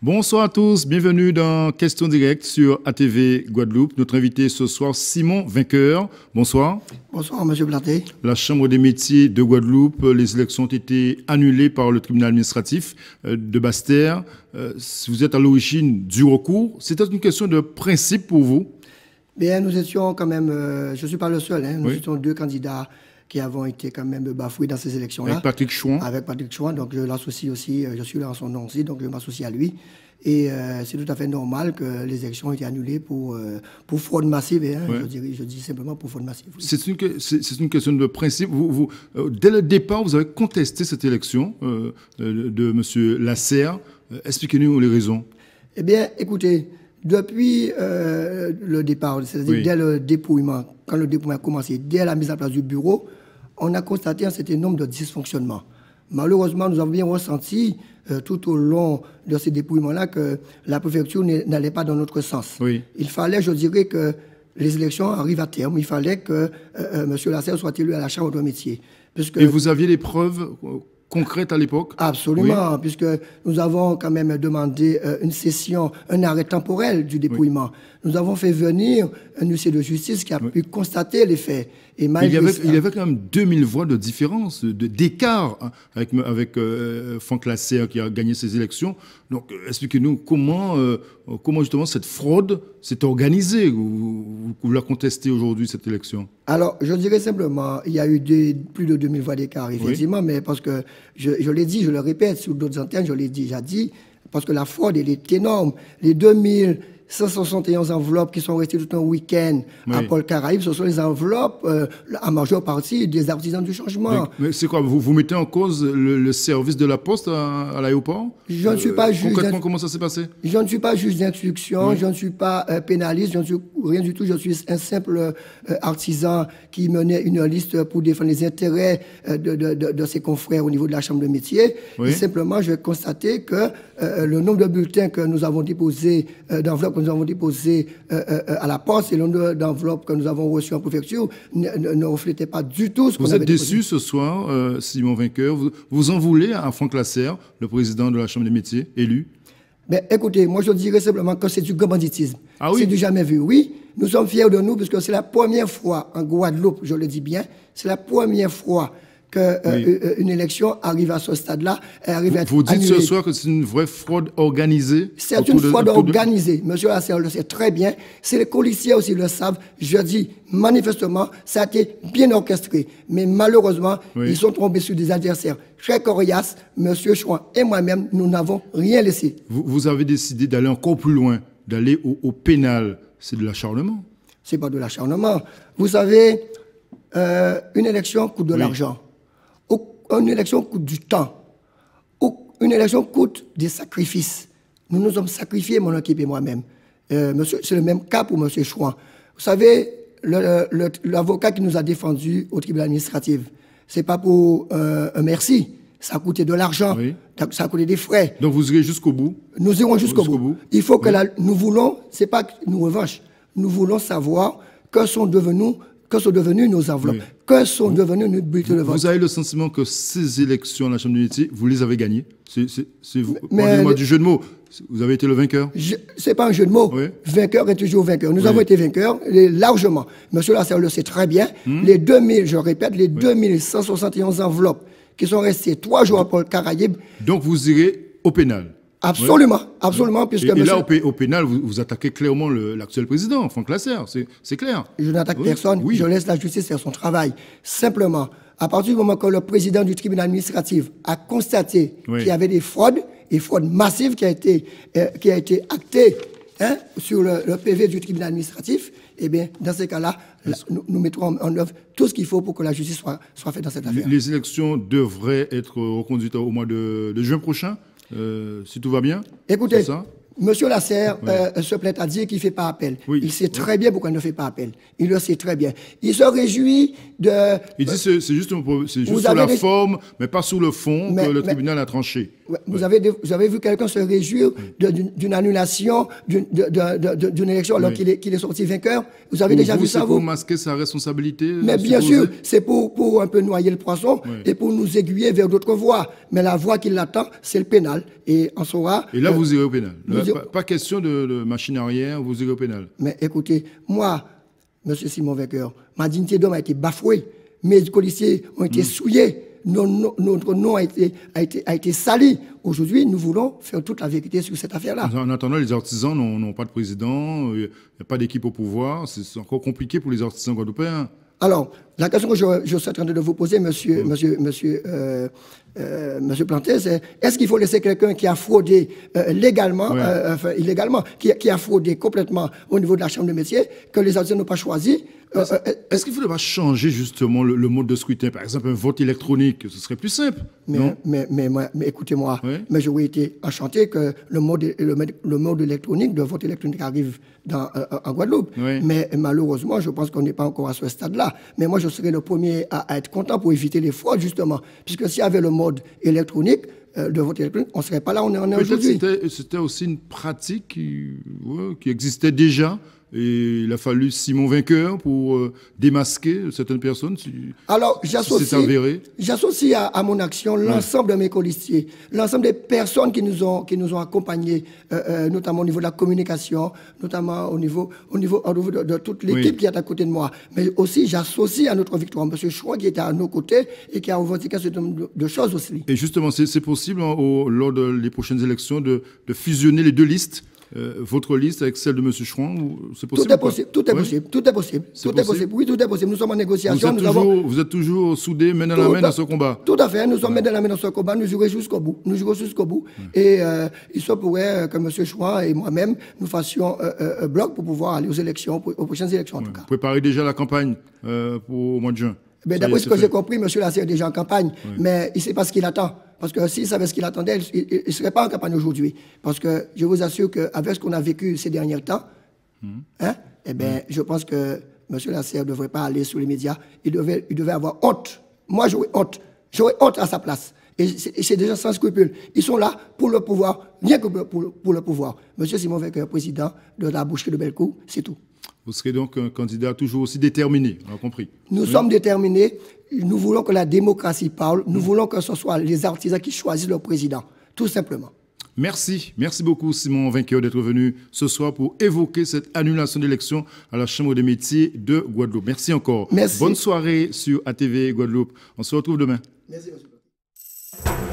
Bonsoir à tous, bienvenue dans Question Directe sur ATV Guadeloupe. Notre invité ce soir, Simon Vainqueur. Bonsoir. Bonsoir, M. Blaté. La Chambre des métiers de Guadeloupe, les élections ont été annulées par le tribunal administratif de Basse-Terre. Vous êtes à l'origine du recours. C'était une question de principe pour vous? Bien, nous étions quand même, je ne suis pas le seul, hein, nous Oui. étions deux candidats qui avons été quand même bafoués dans ces élections-là. Avec Patrick Chouan. Avec Patrick Chouan, donc je l'associe aussi, je suis là en son nom aussi, donc je m'associe à lui. Et c'est tout à fait normal que les élections aient été annulées pour fraude massive, hein, Ouais. je dis simplement pour fraude massive. Oui. C'est une question de principe. Dès le départ, vous avez contesté cette élection de M. Lasserre. Expliquez-nous les raisons. Eh bien, écoutez, depuis le départ, c'est-à-dire Oui. dès le dépouillement, quand le dépouillement a commencé, dès la mise en place du bureau, on a constaté un certain nombre de dysfonctionnements. Malheureusement, nous avons bien ressenti tout au long de ces dépouillements-là que la préfecture n'allait pas dans notre sens. Oui. Il fallait, je dirais, que les élections arrivent à terme. Il fallait que M. Lasserre soit élu à la Chambre de métier. Puisque Et vous aviez des preuves concrètes à l'époque? Absolument, puisque nous avons quand même demandé une session, un arrêt temporel du dépouillement. Nous avons fait venir un huissier de justice qui a pu constater les faits. Et Il y avait quand même 2000 voix de différence, d'écart avec Franck Lasserre qui a gagné ces élections. Donc, expliquez-nous comment justement cette fraude s'est organisée. Vous la contestez aujourd'hui, cette élection? Alors, je dirais simplement, il y a eu plus de 2000 voix d'écart, effectivement, mais parce que, je l'ai dit, je le répète, sur d'autres antennes, je l'ai déjà dit, parce que la fraude, elle est énorme. Les 2171 enveloppes qui sont restées tout un week-end à Paul Caraïbe, ce sont les enveloppes, en majeure partie, des artisans du changement. Mais c'est quoi? Vous mettez en cause le service de la Poste à l'aéroport? Je ne suis pas juge. Concrètement, comment ça s'est passé? Je ne suis pas juge d'instruction, je ne suis pas pénaliste, je ne suis rien du tout. Je suis un simple artisan qui menait une liste pour défendre les intérêts de ses confrères au niveau de la Chambre de métier. Oui. Et simplement, je vais constater que le nombre de bulletins que nous avons déposés, d'enveloppes que nous avons déposées à la Poste et le nombre d'enveloppes que nous avons reçues en préfecture ne reflétait pas du tout ce qu'on Vous avait êtes déposé. déçu ce soir, Simon Vainqueur. Vous en voulez à Franck Lasserre, le président de la Chambre des métiers, élu? Ben, écoutez, moi je dirais simplement que c'est du grand banditisme. Ah oui? C'est du jamais vu. Oui, nous sommes fiers de nous parce que c'est la première fois en Guadeloupe, je le dis bien, c'est la première fois qu'une élection arrive à ce stade-là. Vous dites ce soir que c'est une vraie fraude organisée? C'est une fraude organisée. Monsieur Lasserre le sait très bien. Si les policiers aussi le savent, je dis manifestement, ça a été bien orchestré. Mais malheureusement, ils sont tombés sur des adversaires très coriaces. Monsieur Chouan et moi-même, nous n'avons rien laissé. Vous avez décidé d'aller encore plus loin, d'aller au pénal. C'est de l'acharnement? C'est pas de l'acharnement. Vous savez, une élection coûte de l'argent. Une élection coûte du temps. Une élection coûte des sacrifices. Nous nous sommes sacrifiés, mon équipe et moi-même. C'est le même cas pour M. Chouan. Vous savez, l'avocat qui nous a défendus au tribunal administratif, c'est pas pour un merci. Ça a coûté de l'argent, ça a coûté des frais. Donc vous irez jusqu'au bout? Nous irons jusqu'au bout. Il faut que nous voulons, c'est pas nous revanche, nous voulons savoir que sont devenues nos enveloppes, que sont devenus nos bulletins de vote. Vous avez le sentiment que ces élections à la Chambre du métier, vous les avez gagnées? Pardonnez-moi du jeu de mots. Vous avez été le vainqueur? C'est pas un jeu de mots. Vainqueur est toujours vainqueur. Nous avons été vainqueurs largement. Monsieur Lasserre le sait très bien. Les 2000, je répète, les 2171 enveloppes qui sont restées 3 jours à Paul Caraïbe. Donc vous irez au pénal? Absolument, absolument. Puisque et là, au pénal, vous attaquez clairement l'actuel président, Franck Lasserre, c'est clair. Je n'attaque personne, je laisse la justice faire son travail. Simplement, à partir du moment que le président du tribunal administratif a constaté qu'il y avait des fraudes, et fraudes massives qui a été actée sur le PV du tribunal administratif, eh bien, dans ces cas-là, nous mettrons en œuvre tout ce qu'il faut pour que la justice soit faite dans cette affaire. Les élections devraient être reconduites au mois de juin prochain, si tout va bien? Écoutez, Monsieur Lasserre se plaît à dire qu'il ne fait pas appel. Oui. Il sait très bien pourquoi il ne fait pas appel. Il le sait très bien. Il se réjouit de... Il dit que c'est juste sur la forme, mais pas sur le fond que le tribunal a tranché. Vous avez vu quelqu'un se réjouir d'une annulation d'une élection alors qu'il est sorti vainqueur? Vous avez déjà vu ça, vous? C'est pour masquer sa responsabilité? Mais bien sûr, c'est pour un peu noyer le poisson et pour nous aiguiller vers d'autres voies. Mais la voie qui l'attend, c'est le pénal. Et on saura... Et là, vous irez au pénal. Pas question de machine arrière, vous irez au pénal. Mais écoutez, moi, M. Simon Vainqueur, ma dignité d'homme a été bafouée. Mes policiers ont été souillés. Notre nom a été sali. Aujourd'hui, nous voulons faire toute la vérité sur cette affaire-là. En attendant, les artisans n'ont pas de président, il n'y a pas d'équipe au pouvoir. C'est encore compliqué pour les artisans guadeloupéens. Alors, la question que je suis en train de vous poser, monsieur Planté, c'est est-ce qu'il faut laisser quelqu'un qui a fraudé légalement, enfin illégalement, qui a fraudé complètement au niveau de la Chambre de métier, que les artisans n'ont pas choisi? Est-ce qu'il ne faudrait pas changer justement le mode de scrutin? Par exemple, un vote électronique, ce serait plus simple. Mais écoutez-moi, mais j'aurais été enchanté que le mode électronique, de vote électronique arrive en Guadeloupe. Mais malheureusement, je pense qu'on n'est pas encore à ce stade-là. Mais moi, je serais le premier à être content pour éviter les fraudes, justement. Puisque s'il y avait le mode électronique, de vote électronique, on ne serait pas là où on est aujourd'hui. C'était aussi une pratique qui existait déjà. Et il a fallu Simon Vainqueur pour démasquer certaines personnes. Alors, j'associe à mon action l'ensemble de mes colistiers, l'ensemble des personnes qui nous ont accompagnés, notamment au niveau de la communication, notamment au niveau de toute l'équipe qui est à côté de moi. Mais aussi, j'associe à notre victoire M. Chouan qui était à nos côtés et qui a revendiqué ce nombre de choses aussi. Et justement, c'est possible lors des prochaines élections de fusionner les deux listes? Votre liste avec celle de M. Chouan, c'est possible? Tout est possible. Oui, tout est possible. Nous sommes en négociation. Vous êtes toujours soudés, main dans la main dans ce combat? Tout à fait. Nous sommes main dans la main dans ce combat. Nous jouerons jusqu'au bout. Et il se pourrait que M. Chouan et moi-même, nous fassions un bloc pour pouvoir aller aux élections, aux prochaines élections en tout cas. Vous préparez déjà la campagne pour au mois de juin? D'après ce que j'ai compris, M. Lasserre est déjà en campagne, mais il ne sait pas ce qu'il attend. Parce que s'il savait ce qu'il attendait, il ne serait pas en campagne aujourd'hui. Parce que je vous assure qu'avec ce qu'on a vécu ces derniers temps, je pense que M. Lasserre ne devrait pas aller sur les médias. Il devait avoir honte. Moi, j'aurais honte. J'aurais honte à sa place. Et c'est déjà sans scrupule. Ils sont là pour le pouvoir, rien que pour le pouvoir. M. Simon Vainqueur, président de la boucherie de Bellecour, c'est tout. Vous serez donc un candidat toujours aussi déterminé, on a compris. Nous sommes déterminés. Nous voulons que la démocratie parle. Nous voulons que ce soit les artisans qui choisissent leur président, tout simplement. Merci. Merci beaucoup, Simon Vainqueur, d'être venu ce soir pour évoquer cette annulation d'élection à la Chambre des métiers de Guadeloupe. Merci encore. Merci. Bonne soirée sur ATV Guadeloupe. On se retrouve demain. Merci, monsieur.